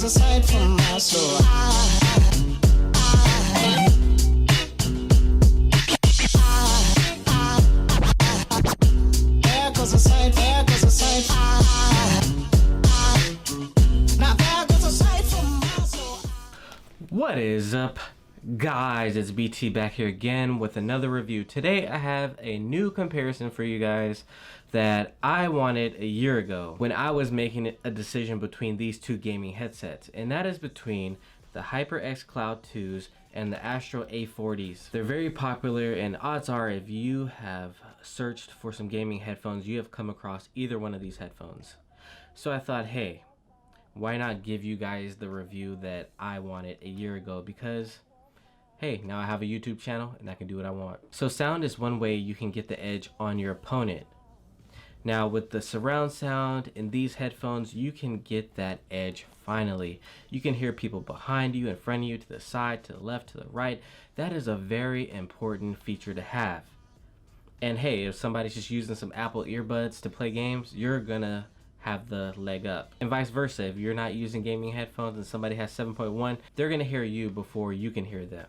goes a sight from my soul. There goes a sight, there goes a sight. Now there goes a sight from my soul. What is up, guys? It's BT back here again with another review. Today I have a new comparison for you guys that I wanted a year ago when I was making a decision between these two gaming headsets, and that is between the HyperX Cloud 2's and the Astro A40s. They're very popular, and odds are if you have searched for some gaming headphones, you have come across either one of these headphones. So I thought, hey, why not give you guys the review that I wanted a year ago, because hey, now I have a YouTube channel and I can do what I want. So sound is one way you can get the edge on your opponent. Now with the surround sound in these headphones, you can get that edge finally. You can hear people behind you, in front of you, to the side, to the left, to the right. That is a very important feature to have. And hey, if somebody's just using some Apple earbuds to play games, you're gonna have the leg up. And vice versa, if you're not using gaming headphones and somebody has 7.1, they're gonna hear you before you can hear them.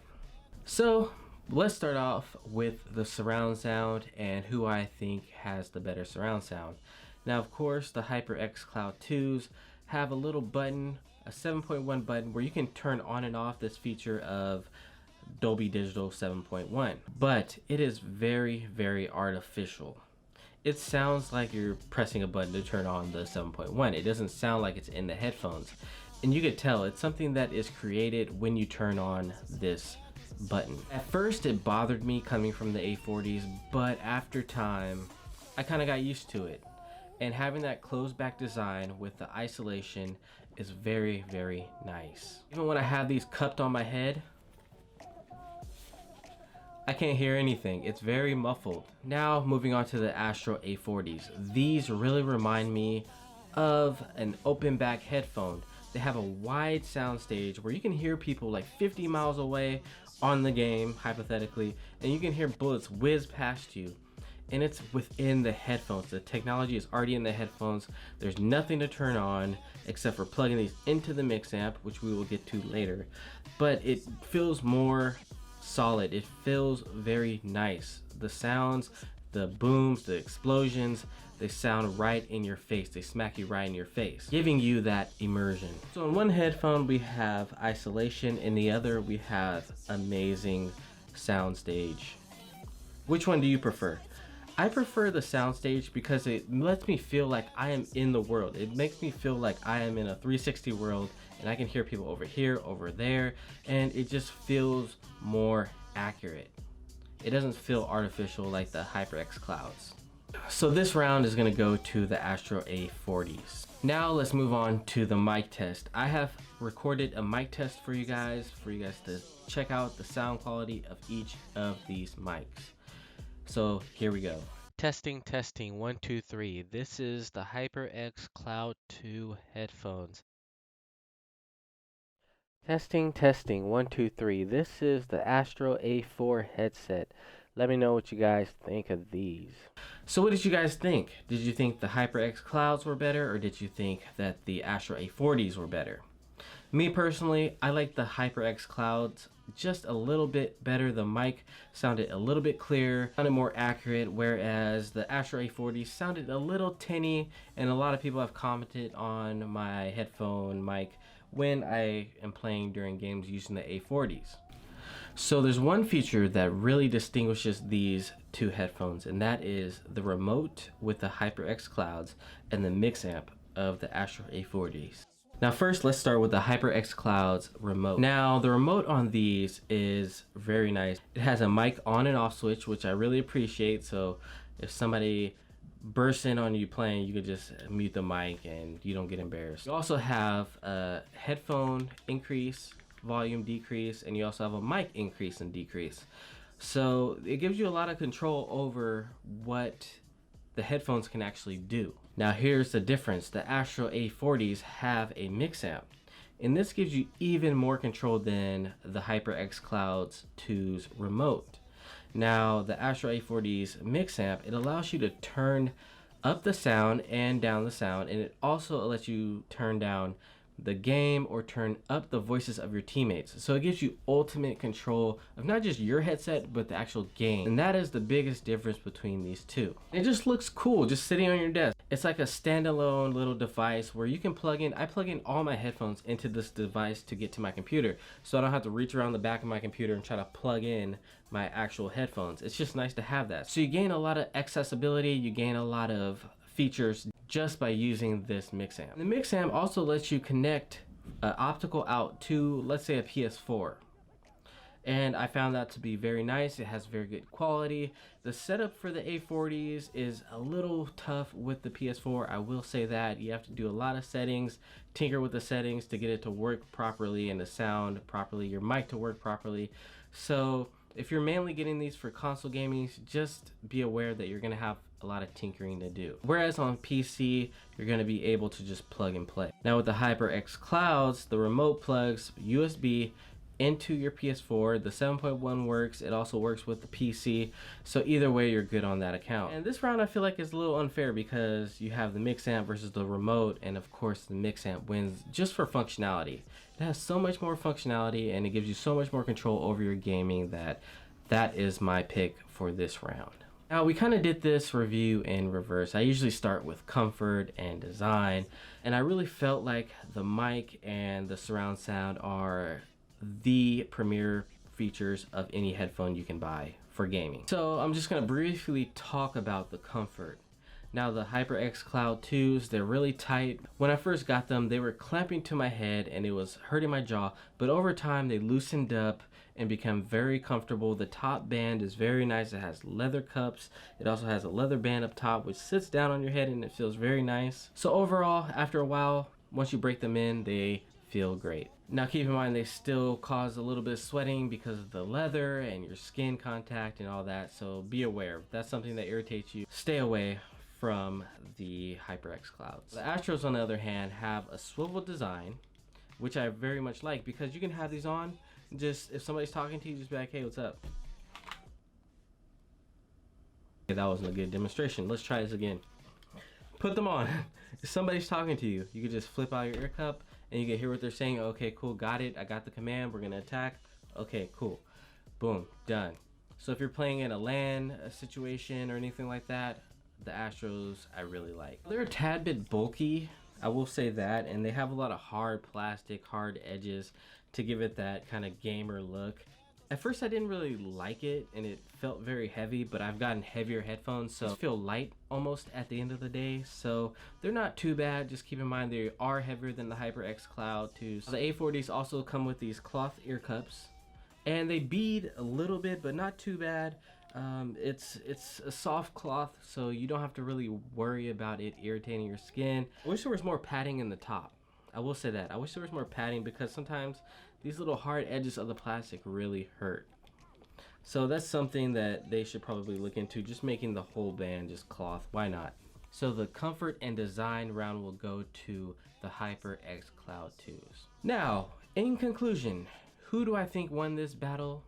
So let's start off with the surround sound and who I think has the better surround sound. Now of course the HyperX Cloud 2's have a little button, a 7.1 button, where you can turn on and off this feature of Dolby Digital 7.1, but it is very, very artificial. It sounds like you're pressing a button to turn on the 7.1. It doesn't sound like it's in the headphones, and you could tell it's something that is created when you turn on this button. At first it bothered me coming from the A40s, but after time I kind of got used to it, and having that closed back design with the isolation is very, very nice. Even when I have these cupped on my head, I can't hear anything. It's very muffled. Now moving on to the Astro A40s. These really remind me of an open back headphone. They have a wide soundstage where you can hear people like 50 miles away on the game, hypothetically, and you can hear bullets whiz past you, and it's within the headphones. The technology is already in the headphones. There's nothing to turn on except for plugging these into the mix amp, which we will get to later, but it feels more solid. It feels very nice. The sounds, the booms, the explosions, they sound right in your face. They smack you right in your face, giving you that immersion. So in one headphone we have isolation, in the other we have amazing soundstage. Which one do you prefer? I prefer the soundstage because it lets me feel like I am in the world. It makes me feel like I am in a 360 world, and I can hear people over here, over there, and it just feels more accurate. It doesn't feel artificial like the HyperX Clouds. So this round is going to go to the Astro A40s. Now let's move on to the mic test. I have recorded a mic test for you guys to check out the sound quality of each of these mics. So here we go. Testing, 1, 2, 3. This is the HyperX Cloud 2 headphones. Testing, 1, 2, 3. This is the Astro A4 headset. Let me know what you guys think of these. So what did you guys think? Did you think the HyperX Clouds were better, or did you think that the Astro A40s were better? Me personally, I like the HyperX Clouds just a little bit better. The mic sounded a little bit clearer, sounded more accurate, whereas the Astro A40s sounded a little tinny, and a lot of people have commented on my headphone mic when I am playing during games using the A40s. So there's one feature that really distinguishes these two headphones, and that is the remote with the HyperX Clouds and the mix amp of the Astro A40s. Now first, let's start with the HyperX Clouds remote. Now the remote on these is very nice. It has a mic on and off switch, which I really appreciate, so if somebody bursts in on you playing, you can just mute the mic and you don't get embarrassed. You also have a headphone increase, volume decrease, and you also have a mic increase and decrease. So it gives you a lot of control over what the headphones can actually do. Now here's the difference. The Astro A40s have a mix amp, and this gives you even more control than the HyperX Clouds 2's remote. Now the Astro A40's mix amp, it allows you to turn up the sound and down the sound, and it also lets you turn down the game or turn up the voices of your teammates. So it gives you ultimate control of not just your headset, but the actual game. And that is the biggest difference between these two. It just looks cool just sitting on your desk. It's like a standalone little device where you can plug in, I plug in all my headphones into this device to get to my computer. So I don't have to reach around the back of my computer and try to plug in my actual headphones. It's just nice to have that. So you gain a lot of accessibility, you gain a lot of features just by using this mix amp. The mix amp also lets you connect an optical out to, let's say, a PS4. And I found that to be very nice. It has very good quality. The setup for the A40s is a little tough with the PS4. I will say that. You have to do a lot of settings, tinker with the settings to get it to work properly and to sound properly, your mic to work properly. So if you're mainly getting these for console gaming, just be aware that you're gonna have a lot of tinkering to do. Whereas on PC, you're gonna be able to just plug and play. Now with the HyperX Clouds, the remote plugs USB into your PS4. The 7.1 works. It also works with the PC. So either way, you're good on that account. And this round I feel like is a little unfair because you have the mix amp versus the remote, and of course the mix amp wins just for functionality. It has so much more functionality and it gives you so much more control over your gaming that is my pick for this round. Now we kind of did this review in reverse. I usually start with comfort and design, and I really felt like the mic and the surround sound are the premier features of any headphone you can buy for gaming. So I'm just going to briefly talk about the comfort. Now the HyperX Cloud 2's, they're really tight. When I first got them, they were clamping to my head and it was hurting my jaw, but over time they loosened up and become very comfortable. The top band is very nice. It has leather cups. It also has a leather band up top which sits down on your head and it feels very nice. So overall, after a while, once you break them in, they feel great. Now keep in mind they still cause a little bit of sweating because of the leather and your skin contact and all that, so be aware. If that's something that irritates you, stay away from the HyperX Clouds. The Astros on the other hand have a swivel design, which I very much like because you can have these on, just if somebody's talking to you, just be like, hey, what's up? Okay, that wasn't a good demonstration. Let's try this again. Put them on. If somebody's talking to you, you can just flip out your ear cup and you can hear what they're saying. Okay, cool, got it. I got the command. We're gonna attack. Okay, cool. Boom, done. So if you're playing in a LAN situation or anything like that, the Astros I really like. They're a tad bit bulky, I will say that, and they have a lot of hard plastic, hard edges to give it that kind of gamer look. At first I didn't really like it and it felt very heavy, but I've gotten heavier headphones so they feel light almost at the end of the day, so they're not too bad. Just keep in mind they are heavier than the HyperX Cloud 2's. The A40s also come with these cloth ear cups and they bead a little bit but not too bad. It's a soft cloth, so you don't have to really worry about it irritating your skin. I wish there was more padding in the top. I will say that. I wish there was more padding because sometimes these little hard edges of the plastic really hurt. So that's something that they should probably look into, just making the whole band just cloth. Why not? So the comfort and design round will go to the HyperX Cloud 2's. Now, in conclusion, who do I think won this battle?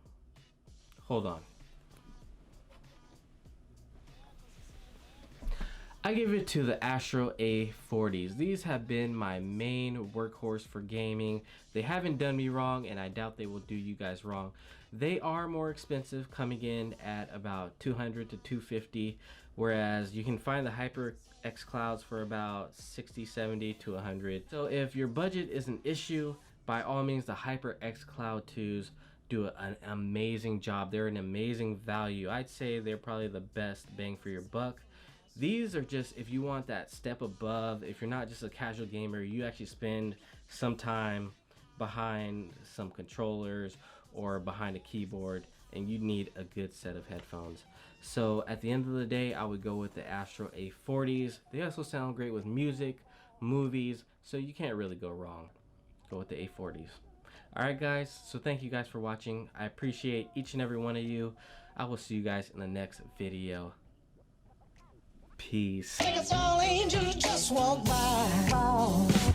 Hold on. I give it to the Astro A40s. These have been my main workhorse for gaming. They haven't done me wrong and I doubt they will do you guys wrong. They are more expensive, coming in at about $200 to $250, whereas you can find the HyperX Clouds for about $60, $70 to $100. So if your budget is an issue, by all means the HyperX Cloud 2's do an amazing job. They're an amazing value. I'd say they're probably the best bang for your buck. These are just if you want that step above, if you're not just a casual gamer, you actually spend some time behind some controllers or behind a keyboard and you need a good set of headphones. So at the end of the day, I would go with the Astro A40s. They also sound great with music, movies, so you can't really go wrong. Go with the A40s. Alright guys, so thank you guys for watching. I appreciate each and every one of you. I will see you guys in the next video. Peace. Think it's all angels just walk by.